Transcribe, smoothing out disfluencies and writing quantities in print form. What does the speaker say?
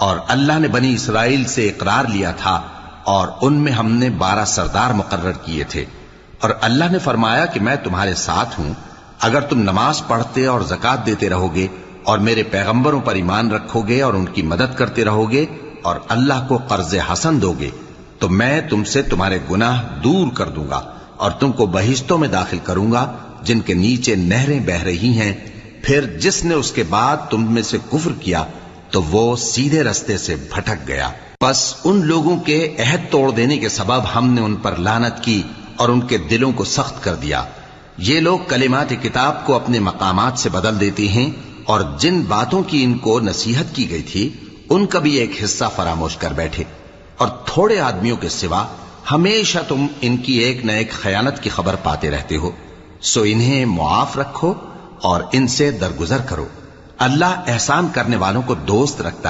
और अल्लाह ने बनी इसराइल से इकरार लिया था और उनमें हमने 12 सरदार मुकर्रर किए थे। और अल्लाह ने फरमाया कि मैं तुम्हारे साथ हूं, अगर तुम नमाज पढ़ते और ज़कात देते रहोगे और मेरे पैगंबरों पर ईमान रखोगे और उनकी मदद करते रहोगे और अल्लाह को कर्ज हसन दोगे, तो मैं तुमसे तुम्हारे गुनाह दूर कर दूंगा और तुमको बहिश्तों में दाखिल करूंगा जिनके नीचे नहरें बह रही हैं। फिर जिसने उसके बाद तुम में से कुफ्र किया तो वो सीधे रास्ते से भटक गया। बस उन लोगों के अहद तोड़ देने के सबब हमने उन पर लानत की और उनके दिलों को सख्त कर दिया। ये लोग कलिमात किताब को अपने मकामात से बदल देते हैं और जिन बातों की इनको नसीहत की गई थी उनका भी एक हिस्सा फरामोश कर बैठे। और थोड़े आदमियों के सिवा हमेशा तुम इनकी एक न एक खयानत की खबर पाते रहते हो। सो इन्हें मुआफ रखो और इनसे दरगुजर करो। अल्लाह एहसान करने वालों को दोस्त रखता है।